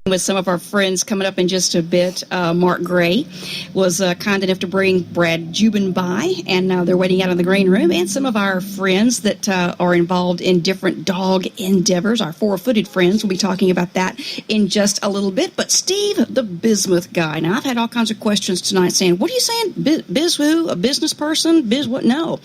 with some of our friends coming up in just a bit. Mark Gray was kind enough to bring Brad Jubin by, and now they're waiting out in the green room. And some of our friends that are involved in different dog endeavors, our four-footed friends, will be talking about that in just a little bit. But Steve, the bismuth guy. Now, I've had all kinds of questions tonight saying, what are you saying? Biz who? A business person? Biz what? No.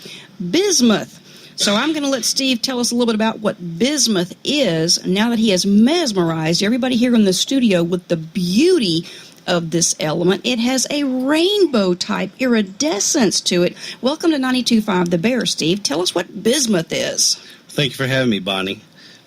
Bismuth. So I'm going to let Steve tell us a little bit about what bismuth is now that he has mesmerized everybody here in the studio with the beauty of this element. It has a rainbow-type iridescence to it. Welcome to 92.5 The Bear, Steve. Tell us what bismuth is. Thank you for having me, Bonnie.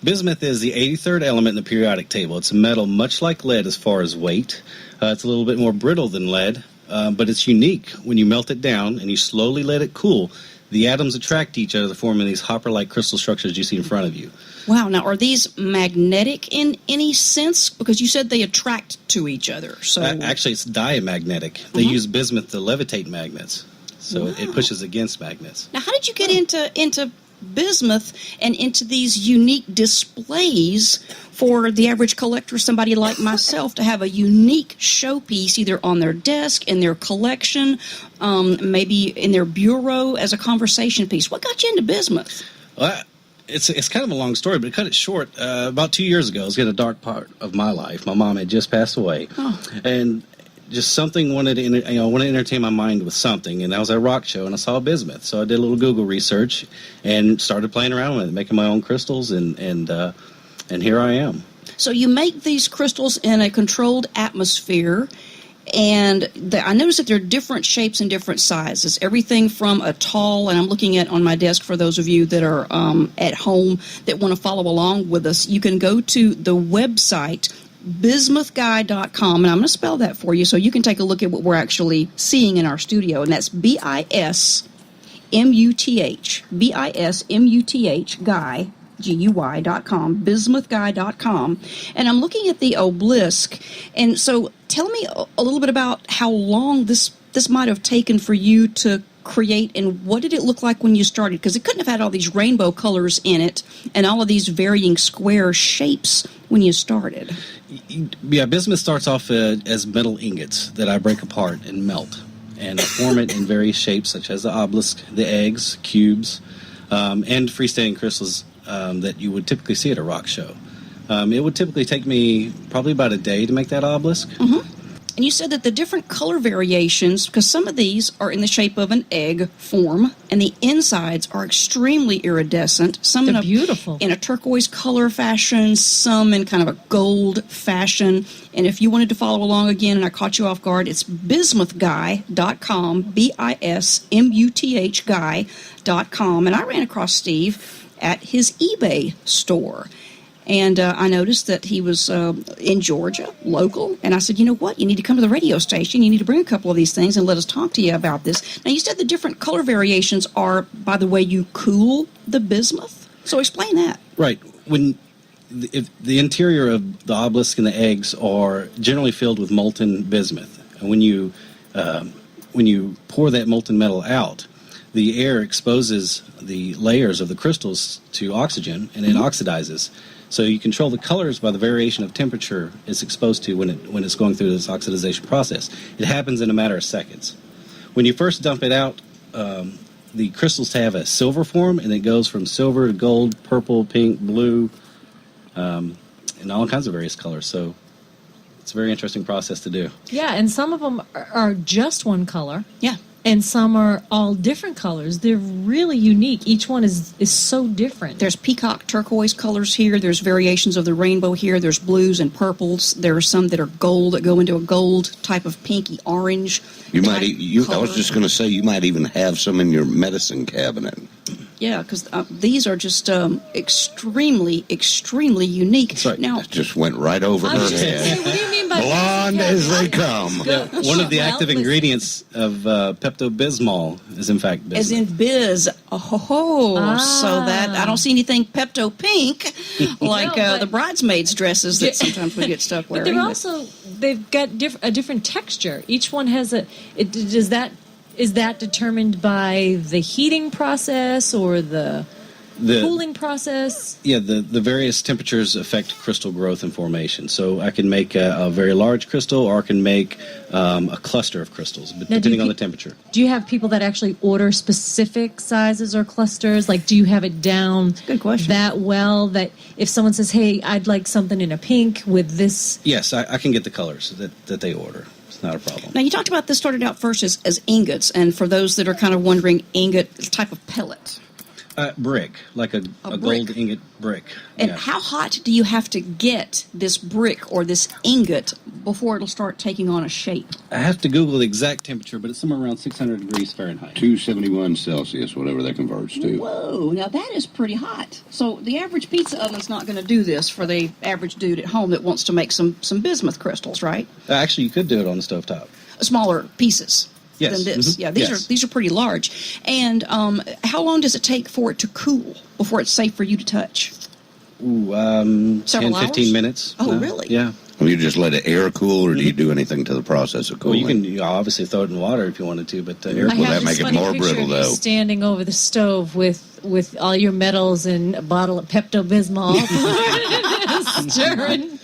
Bismuth is the 83rd element in the periodic table. It's a metal much like lead as far as weight. It's a little bit more brittle than lead, but it's unique. When you melt it down and you slowly let it cool, the atoms attract each other, forming these hopper-like crystal structures you see in front of you. Wow. Now, are these magnetic in any sense? Because you said they attract to each other. So actually, it's diamagnetic. They use bismuth to levitate magnets, so it pushes against magnets. Now, how did you get into bismuth and into these unique displays for the average collector, somebody like myself, to have a unique showpiece either on their desk, in their collection, maybe in their bureau as a conversation piece? What got you into bismuth? Well, it's kind of a long story, but to cut it short, about 2 years ago, I was in a dark part of my life. My mom had just passed away, and just something wanted to entertain my mind with something, and that was at a rock show, and I saw bismuth. So I did a little Google research and started playing around with it, making my own crystals, and here I am. So you make these crystals in a controlled atmosphere, and I noticed that there are different shapes and different sizes. Everything from a tall, and I'm looking at on my desk for those of you that are at home that want to follow along with us, you can go to the website bismuthguy.com, and I'm going to spell that for you so you can take a look at what we're actually seeing in our studio, and that's BISMUTH, guy, GUY.com, bismuthguy.com, and I'm looking at the obelisk, and so tell me a little bit about how long this might have taken for you to create, and what did it look like when you started? Because it couldn't have had all these rainbow colors in it and all of these varying square shapes when you started. Yeah, bismuth starts off as metal ingots that I break apart and melt, and I form it in various shapes such as the obelisk, the eggs, cubes, and freestanding crystals that you would typically see at a rock show. It would typically take me probably about a day to make that obelisk. And you said that the different color variations, because some of these are in the shape of an egg form, and the insides are extremely iridescent. Some beautiful. In a turquoise color fashion, some in kind of a gold fashion. And if you wanted to follow along again, and I caught you off guard, it's bismuthguy.com, BISMUTH guy.com. And I ran across Steve at his eBay store. And I noticed that he was in Georgia, local. And I said, you know what? You need to come to the radio station. You need to bring a couple of these things and let us talk to you about this. Now, you said the different color variations are by the way you cool the bismuth. So explain that. Right. If the interior of the obelisk and the eggs are generally filled with molten bismuth. And when you pour that molten metal out, the air exposes the layers of the crystals to oxygen, and it oxidizes. So you control the colors by the variation of temperature it's exposed to when it's going through this oxidization process. It happens in a matter of seconds. When you first dump it out, the crystals have a silver form, and it goes from silver to gold, purple, pink, blue, and all kinds of various colors. So it's a very interesting process to do. Yeah, and some of them are just one color. Yeah. And some are all different colors. They're really unique. Each one is so different. There's peacock turquoise colors here. There's variations of the rainbow here. There's blues and purples. There are some that are gold that go into a gold type of pinky orange. I was just going to say, you might even have some in your medicine cabinet. Yeah, because these are just extremely, extremely unique. That's right. Now, That just went right over her head. What do you mean by Blonde as they come. One of the active ingredients of Pepto-Bismol is in fact bismuth. as in biz. So that I don't see anything Pepto Pink like No, the bridesmaids' dresses that sometimes we get stuck But wearing. they've got a different texture. Each one has is that determined by the heating process or the cooling process? Yeah, the various temperatures affect crystal growth and formation. So I can make a very large crystal, or I can make a cluster of crystals, but depending on the temperature. Do you have people that actually order specific sizes or clusters? Like, do you have it down good question. that well that if someone says, hey, I'd like something in a pink with this? Yes, I can get the colors that they order. It's not a problem. Now, you talked about this started out first as ingots, and for those that are kind of wondering, ingot type of pellet. Brick, like a brick. gold ingot brick. And Yeah. how hot do you have to get this brick or this ingot before it'll start taking on a shape? I have to Google the exact temperature, but it's somewhere around 600 degrees Fahrenheit. 271 Celsius, whatever that converts to. Whoa, now that is pretty hot. So the average pizza oven's not going to do this for the average dude at home that wants to make some bismuth crystals, right? Actually, you could do it on the stovetop. Smaller pieces. Yes. Than this. Mhm. Yeah, Yes. these are pretty large. And how long does it take for it to cool before it's safe for you to touch? Ooh, 10, Several 15 hours? minutes. Oh, No. really? Yeah. Well, you just let it air cool, or do you do anything to the process of Well, cooling? you can obviously throw it in water if you wanted to, but air Well, I that have make this it funny more picture brittle, of you though. standing over the stove with all your metals and a bottle of Pepto-Bismol, stirring,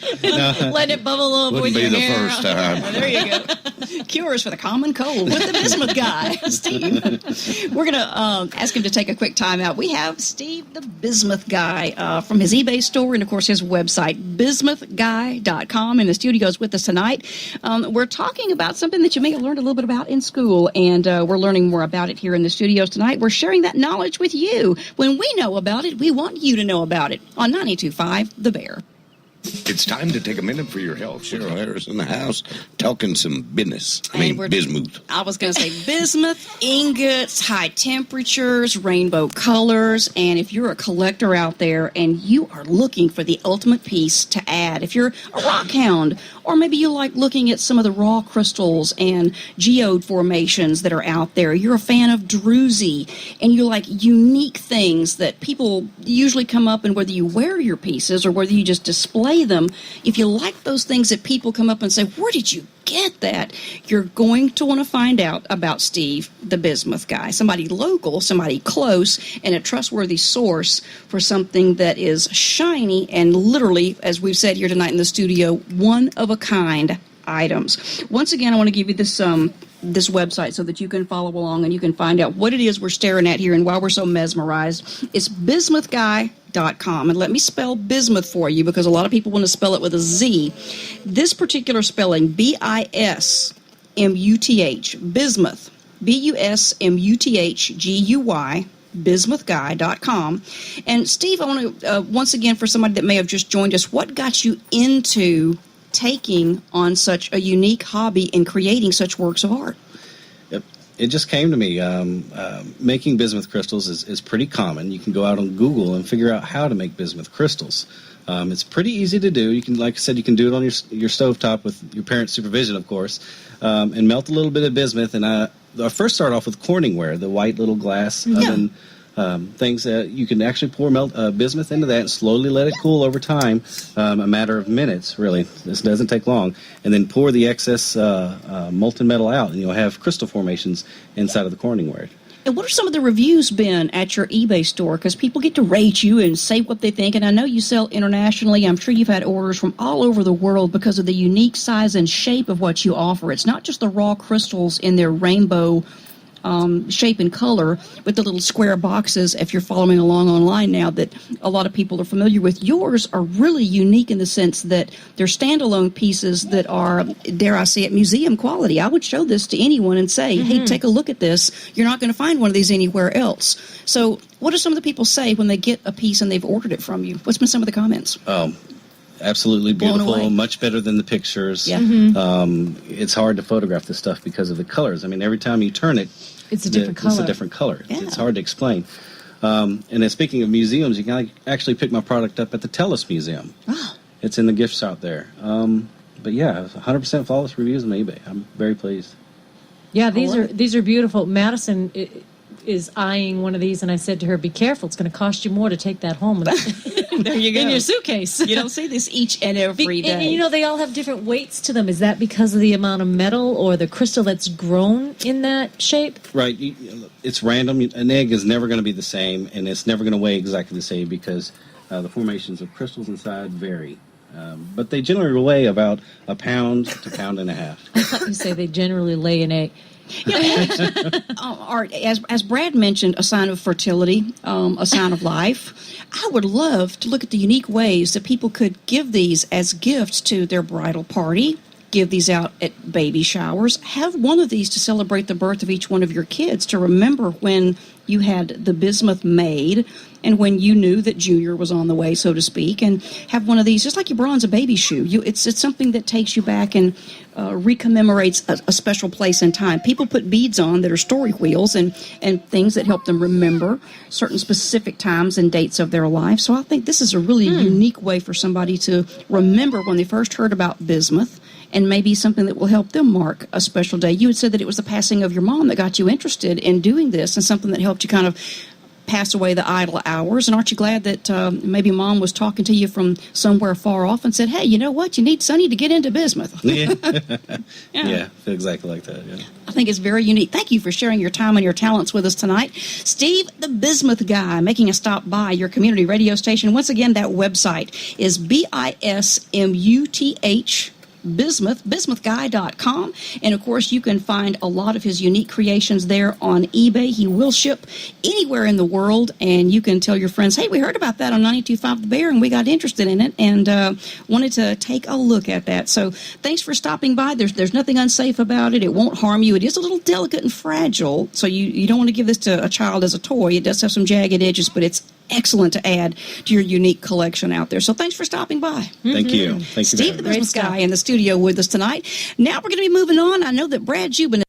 letting it bubble over Wouldn't with be your the hair. first time. There you go. Cures for the common cold with the bismuth guy, Steve. We're going to ask him to take a quick time out. We have Steve the Bismuth Guy from his eBay store and, of course, his website, bismuthguy.com, in the studios with us tonight. We're talking about something that you may have learned a little bit about in school, and we're learning more about it here in the studios tonight. We're sharing that knowledge with you. When we know about it, we want you to know about it on 92.5 The Bear. It's time to take a minute for your health. Cheryl Harris in the house talking some business. And we're- bismuth. I was going to say bismuth, ingots, high temperatures, rainbow colors, and if you're a collector out there and you are looking for the ultimate piece to add, if you're a rock hound, or maybe you like looking at some of the raw crystals and geode formations that are out there, you're a fan of druzy, and you like unique things that people usually come up, and whether you wear your pieces or whether you just display them, if you like those things that people come up and say, where did you get that? You're going to want to find out about Steve, the Bismuth Guy, somebody local, somebody close, and a trustworthy source for something that is shiny and literally, as we've said here tonight in the studio, one-of-a-kind items. Once again, I want to give you this this website so that you can follow along and you can find out what it is we're staring at here and why we're so mesmerized. It's bismuthguy.com. And let me spell bismuth for you because a lot of people want to spell it with a Z. This particular spelling, B-I-S-M-U-T-H, bismuth, B-U-S-M-U-T-H-G-U-Y, bismuthguy.com. And Steve, I want to, once again, for somebody that may have just joined us, what got you into taking on such a unique hobby and creating such works of art? It just came to me. Making bismuth crystals is pretty common. You can go out on Google and figure out how to make bismuth crystals. It's pretty easy to do. You can, like I said, you can do it on your stovetop with your parents' supervision, of course, and melt a little bit of bismuth. And I first started off with Corningware, the white little glass oven things that you can actually pour bismuth into that and slowly let it cool over time, a matter of minutes, really. This doesn't take long. And then pour the excess molten metal out, and you'll have crystal formations inside of the Corningware. And what are some of the reviews been at your eBay store? Because people get to rate you and say what they think. And I know you sell internationally. I'm sure you've had orders from all over the world because of the unique size and shape of what you offer. It's not just the raw crystals in their rainbow shape and color, but the little square boxes, if you're following along online now, that a lot of people are familiar with. Yours are really unique in the sense that they're standalone pieces that are, dare I say it, museum quality. I would show this to anyone and say, hey, take a look at this. You're not going to find one of these anywhere else. So what do some of the people say when they get a piece and they've ordered it from you? What's been some of the comments? Absolutely Blown away. beautiful, much better than the pictures. Yeah. It's hard to photograph this stuff because of the colors. I mean, every time you turn it, It's a different color. It's a different color. Yeah. It's hard to explain. And then speaking of museums, you can actually pick my product up at the Tellus Museum. Ah. It's in the gift shop there. But yeah, 100% flawless reviews on eBay. I'm very pleased. Yeah, love these are beautiful. Madison is eyeing one of these, and I said to her, "Be careful! It's going to cost you more to take that home There you go. in your suitcase." You don't see this each and every day. And, you know, they all have different weights to them. Is that because of the amount of metal or the crystal that's grown in that shape? Right. It's random. An egg is never going to be the same, and it's never going to weigh exactly the same because the formations of crystals inside vary. But they generally weigh about a pound to pound and a half. I thought you say they generally lay an egg. Art, as Brad mentioned, a sign of fertility, a sign of life. I would love to look at the unique ways that people could give these as gifts to their bridal party, give these out at baby showers, have one of these to celebrate the birth of each one of your kids, to remember when you had the bismuth made and when you knew that Junior was on the way, so to speak, and have one of these, just like you bronze a baby shoe. It's something that takes you back and recommemorates a special place in time. People put beads on that are story wheels and things that help them remember certain specific times and dates of their life. So I think this is a really unique way for somebody to remember when they first heard about bismuth, and maybe something that will help them mark a special day. You had said that it was the passing of your mom that got you interested in doing this, and something that helped you kind of pass away the idle hours. And aren't you glad that maybe Mom was talking to you from somewhere far off and said, "Hey, you know what? You need Sonny to get into bismuth." Yeah, yeah, feel exactly like that. Yeah. I think it's very unique. Thank you for sharing your time and your talents with us tonight. Steve, the Bismuth Guy, making a stop by your community radio station. Once again, that website is BISMUTH. bismuthguy.com, and of course you can find a lot of his unique creations there on eBay. He will ship anywhere in the world, and you can tell your friends, "Hey, we heard about that on 92.5 The Bear and we got interested in it and wanted to take a look at that." So thanks for stopping by. There's nothing unsafe about it. It won't harm you. It is a little delicate and fragile, so you don't want to give this to a child as a toy. It does have some jagged edges, but it's excellent to add to your unique collection out there. So thanks for stopping by. Thank you. Thank you. Steve, the Bismuth Guy, in the studio with us tonight. Now we're going to be moving on. I know that Brad Jubin